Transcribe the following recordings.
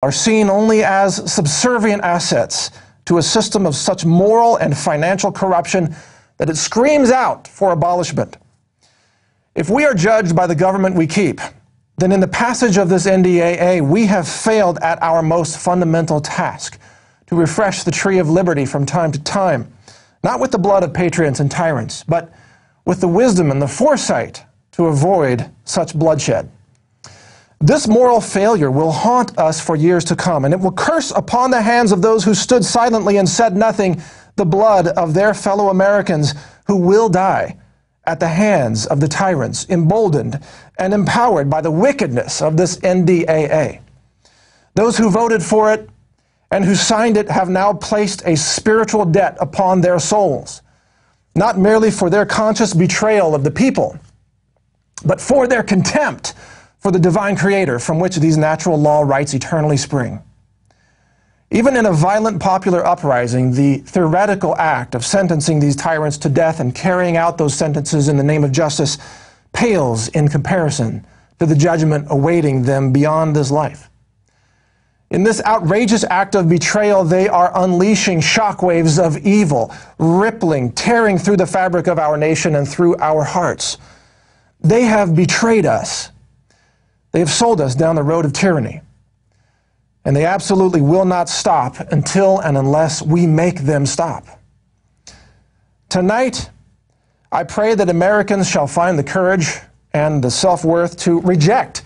are seen only as subservient assets to a system of such moral and financial corruption that it screams out for abolishment. If we are judged by the government we keep, then in the passage of this NDAA, we have failed at our most fundamental task, to refresh the tree of liberty from time to time, not with the blood of patriots and tyrants, but with the wisdom and the foresight to avoid such bloodshed. This moral failure will haunt us for years to come, and it will curse upon the hands of those who stood silently and said nothing the blood of their fellow Americans who will die at the hands of the tyrants, emboldened and empowered by the wickedness of this NDAA. Those who voted for it and who signed it have now placed a spiritual debt upon their souls, not merely for their conscious betrayal of the people, but for their contempt for the divine creator from which these natural law rights eternally spring. Even in a violent popular uprising, the theoretical act of sentencing these tyrants to death and carrying out those sentences in the name of justice pales in comparison to the judgment awaiting them beyond this life. In this outrageous act of betrayal, they are unleashing shockwaves of evil, rippling, tearing through the fabric of our nation and through our hearts. They have betrayed us. They have sold us down the road of tyranny. And they absolutely will not stop until and unless we make them stop. Tonight, I pray that Americans shall find the courage and the self-worth to reject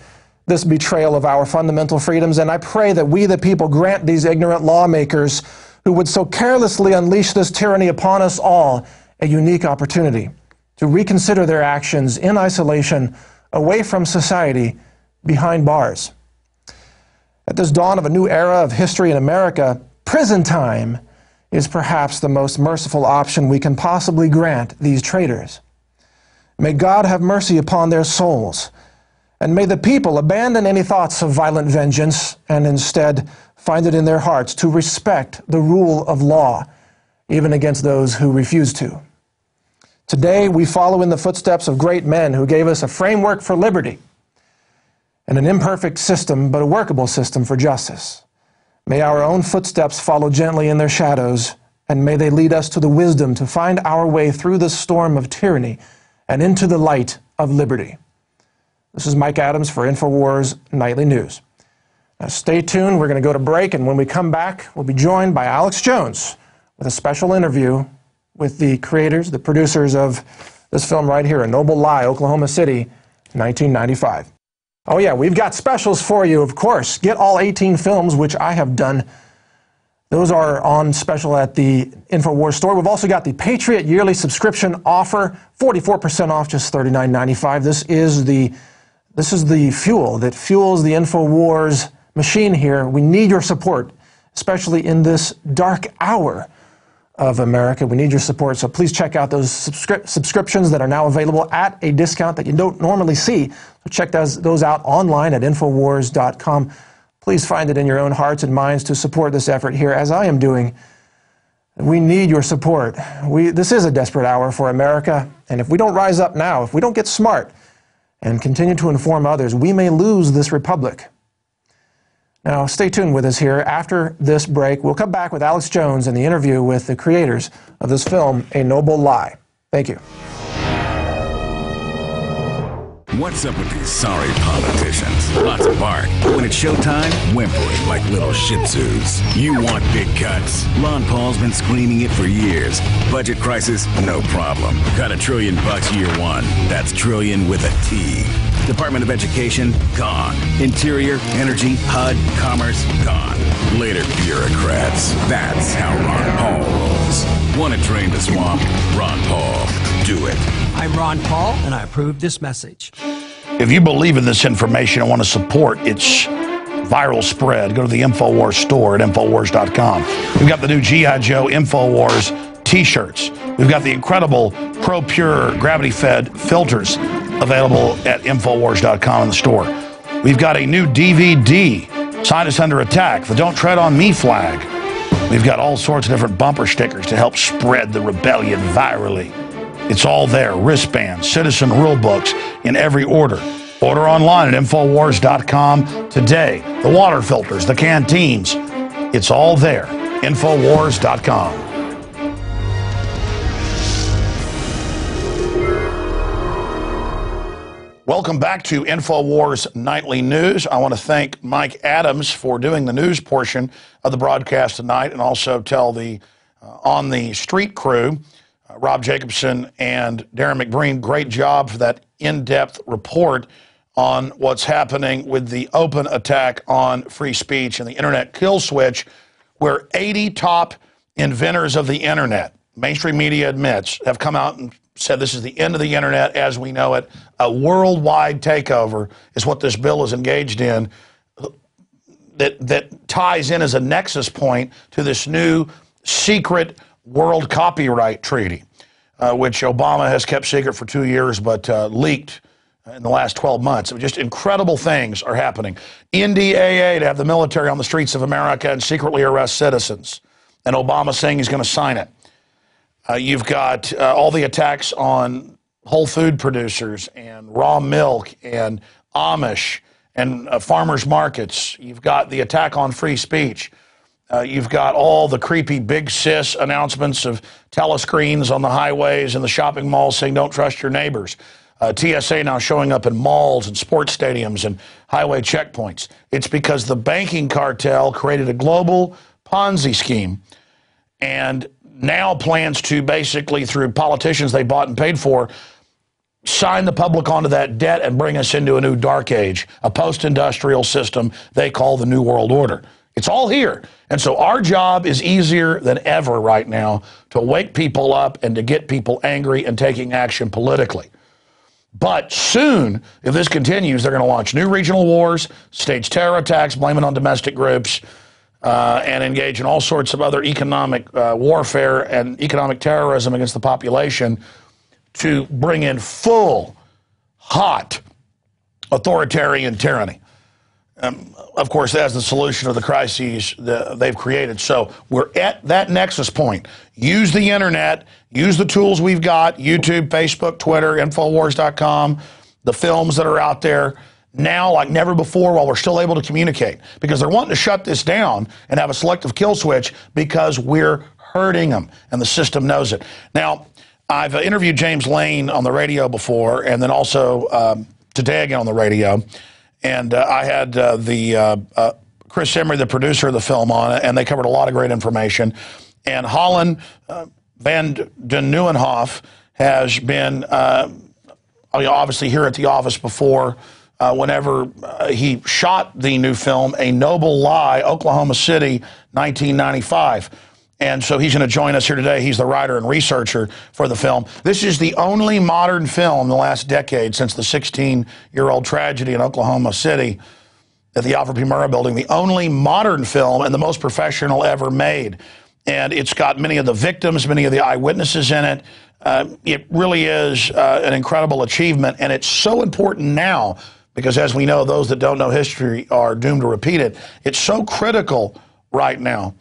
this betrayal of our fundamental freedoms, and I pray that we, the people, grant these ignorant lawmakers who would so carelessly unleash this tyranny upon us all a unique opportunity to reconsider their actions in isolation, away from society, behind bars. At this dawn of a new era of history in America, prison time is perhaps the most merciful option we can possibly grant these traitors. May God have mercy upon their souls, and may the people abandon any thoughts of violent vengeance and instead find it in their hearts to respect the rule of law, even against those who refuse to. Today, we follow in the footsteps of great men who gave us a framework for liberty and an imperfect system, but a workable system for justice. May our own footsteps follow gently in their shadows, and may they lead us to the wisdom to find our way through the storm of tyranny and into the light of liberty. This is Mike Adams for Infowars Nightly News. Now stay tuned, we're going to go to break, and when we come back, we'll be joined by Alex Jones with a special interview with the creators, the producers of this film right here, A Noble Lie, Oklahoma City, 1995. Oh yeah, we've got specials for you, of course. Get all 18 films, which I have done. Those are on special at the Infowars Store. We've also got the Patriot yearly subscription offer, 44% off, just $39.95. This is the fuel that fuels the Infowars machine here. We need your support, especially in this dark hour of America. We need your support, so please check out those subscriptions that are now available at a discount that you don't normally see. So check those out online at Infowars.com. Please find it in your own hearts and minds to support this effort here, as I am doing. We need your support. This is a desperate hour for America, and if we don't rise up now, if we don't get smart and continue to inform others, we may lose this republic. Now, stay tuned with us here. After this break, we'll come back with Alex Jones and the interview with the creators of this film, A Noble Lie. Thank you. What's up with these sorry politicians? Lots of bark. When it's showtime, whimpering like little shih tzus. You want big cuts. Ron Paul's been screaming it for years. Budget crisis? No problem. Cut $1 trillion year one. That's trillion with a T. Department of Education? Gone. Interior, Energy, HUD, Commerce? Gone. Later, bureaucrats. That's how Ron Paul rolls. Want to drain the swamp? Ron Paul. Do it. I'm Ron Paul, and I approve this message. If you believe in this information and want to support its viral spread, go to the Infowars Store at Infowars.com. We've got the new G.I. Joe Infowars t-shirts. We've got the incredible Pro Pure gravity-fed filters available at Infowars.com in the store. We've got a new DVD, Scientists Under Attack, the Don't Tread on Me flag. We've got all sorts of different bumper stickers to help spread the rebellion virally. It's all there, wristbands, citizen rule books in every order. Order online at Infowars.com today. The water filters, the canteens, it's all there. Infowars.com. Welcome back to Infowars Nightly News. I want to thank Mike Adams for doing the news portion of the broadcast tonight, and also tell the On the Street crew, Rob Jacobson and Darren McBreen, great job for that in-depth report on what's happening with the open attack on free speech and the internet kill switch, where 80 top inventors of the internet, mainstream media admits, have come out and said this is the end of the internet as we know it. A worldwide takeover is what this bill is engaged in, that ties in as a nexus point to this new secret world copyright treaty, which Obama has kept secret for 2 years, but leaked in the last 12 months. Just incredible things are happening. NDAA, to have the military on the streets of America and secretly arrest citizens. And Obama saying he's going to sign it. You've got all the attacks on whole food producers and raw milk and Amish and farmers markets. You've got the attack on free speech. You've got all the creepy big sis announcements of telescreens on the highways and the shopping malls saying don't trust your neighbors. TSA now showing up in malls and sports stadiums and highway checkpoints. It's because the banking cartel created a global Ponzi scheme and now plans to basically, through politicians they bought and paid for, sign the public onto that debt and bring us into a new dark age, a post-industrial system they call the New World Order. It's all here. And so our job is easier than ever right now to wake people up and to get people angry and taking action politically. But soon, if this continues, they're going to launch new regional wars, stage terror attacks, blame it on domestic groups, and engage in all sorts of other economic warfare and economic terrorism against the population to bring in full, hot, authoritarian tyranny. Of course, that's the solution to the crises they've created. So we're at that nexus point. Use the internet, use the tools we've got, YouTube, Facebook, Twitter, Infowars.com, the films that are out there now like never before while we're still able to communicate. Because they're wanting to shut this down and have a selective kill switch because we're hurting them, and the system knows it. Now, I've interviewed James Lane on the radio before, and then also today again on the radio. And I had Chris Emery, the producer of the film, on it, and they covered a lot of great information. And Holland van den Nieuwenhof has been obviously here at the office before whenever he shot the new film, A Noble Lie, Oklahoma City, 1995. And so he's going to join us here today. He's the writer and researcher for the film. This is the only modern film in the last decade since the 16-year-old tragedy in Oklahoma City at the Alfred P. Murrah building, the only modern film and the most professional ever made. And it's got many of the victims, many of the eyewitnesses in it. It really is an incredible achievement, and it's so important now because, as we know, those that don't know history are doomed to repeat it. It's so critical right now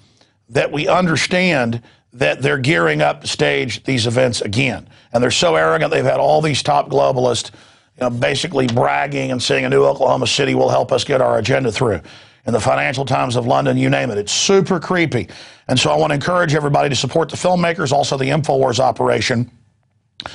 that we understand that they're gearing up to stage these events again. And they're so arrogant, they've had all these top globalists basically bragging and saying a new Oklahoma City will help us get our agenda through. In the Financial Times of London, you name it. It's super creepy. And so I want to encourage everybody to support the filmmakers, also the Infowars operation,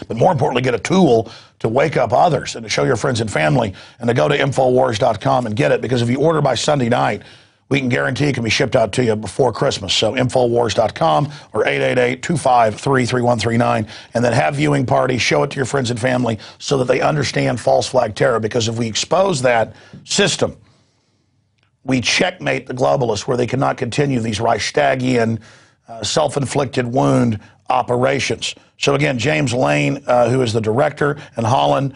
but more importantly, get a tool to wake up others and to show your friends and family, and to go to Infowars.com and get it, because if you order by Sunday night, we can guarantee it can be shipped out to you before Christmas. So Infowars.com or 888-253-3139, and then have viewing parties, show it to your friends and family so that they understand false flag terror, because if we expose that system, we checkmate the globalists where they cannot continue these Reichstagian self-inflicted wound operations. So again, James Lane, who is the director, and Holland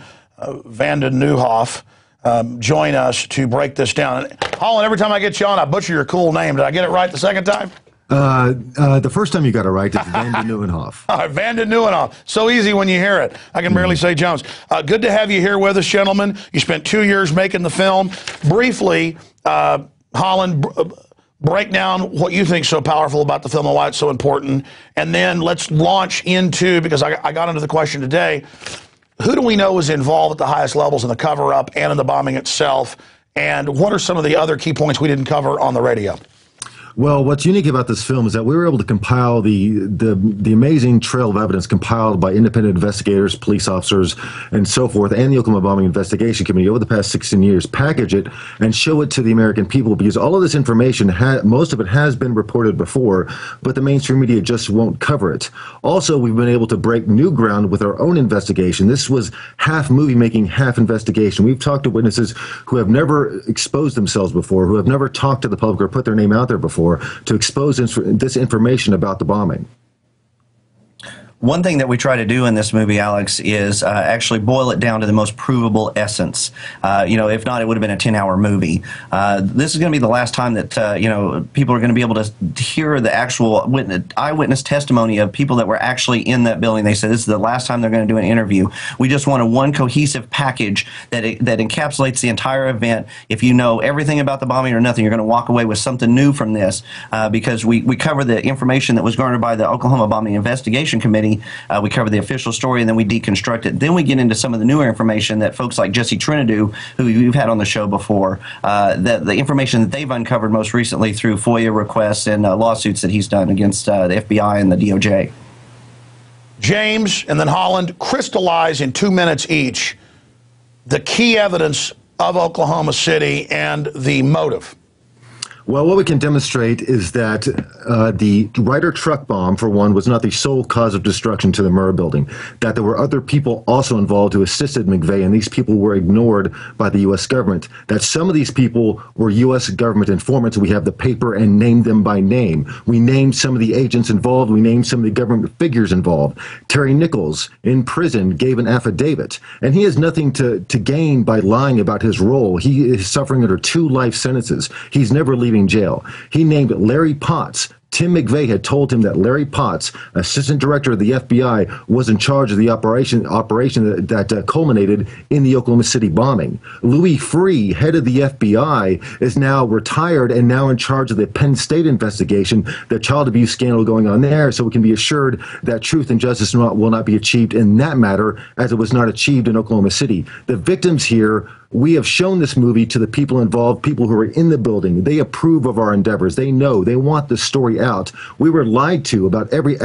van den Nieuwenhof, join us to break this down. And Holland, every time I get you on, I butcher your cool name. Did I get it right the second time? The first time you got it right, it's van den Nieuwenhof. Van den Nieuwenhof. So easy when you hear it. I can barely say Jones. Good to have you here with us, gentlemen. You spent 2 years making the film. Briefly, Holland, break down what you think is so powerful about the film and why it's so important. And then let's launch into, because I got into the question today, Who do we know is involved at the highest levels in the cover-up and in the bombing itself? And what are some of the other key points we didn't cover on the radio? Well, what's unique about this film is that we were able to compile the amazing trail of evidence compiled by independent investigators, police officers, and so forth, and the Oklahoma Bombing Investigation Committee over the past 16 years, package it, and show it to the American people, because all of this information, most of it has been reported before, but the mainstream media just won't cover it. Also, we've been able to break new ground with our own investigation. This was half movie making, half investigation. We've talked to witnesses who have never exposed themselves before, who have never talked to the public or put their name out there before, to expose this information about the bombing. One thing that we try to do in this movie, Alex, is actually boil it down to the most provable essence. You know, if not, it would have been a 10-hour movie. This is going to be the last time that, you know, people are going to be able to hear the actual eyewitness testimony of people that were actually in that building. They said this is the last time they're going to do an interview. We just want one cohesive package that encapsulates the entire event. If you know everything about the bombing or nothing, you're going to walk away with something new from this, because we cover the information that was garnered by the Oklahoma Bombing Investigation Committee. We cover the official story, and then we deconstruct it. Then we get into some of the newer information that folks like Jesse Trinidad, who you've had on the show before, the information that they've uncovered most recently through FOIA requests and lawsuits that he's done against the FBI and the DOJ. James and then Holland, crystallize in 2 minutes each the key evidence of Oklahoma City and the motive. Well, what we can demonstrate is that the Ryder truck bomb, for one, was not the sole cause of destruction to the Murrah building, that there were other people also involved who assisted McVeigh, and these people were ignored by the U.S. government, that some of these people were U.S. government informants. We have the paper and named them by name. We named some of the agents involved. We named some of the government figures involved. Terry Nichols, in prison, gave an affidavit, and he has nothing to gain by lying about his role. He is suffering under 2 life sentences. He's never leaving jail. He named Larry Potts. Tim McVeigh had told him that Larry Potts, assistant director of the FBI, was in charge of the operation that culminated in the Oklahoma City bombing. Louis Freeh, head of the FBI, is now retired and now in charge of the Penn State investigation, the child abuse scandal going on there, so we can be assured that truth and justice will not be achieved in that matter, as it was not achieved in Oklahoma City. The victims here, we have shown this movie to the people involved, people who are in the building. They approve of our endeavors. They know. They want the story out. We were lied to about every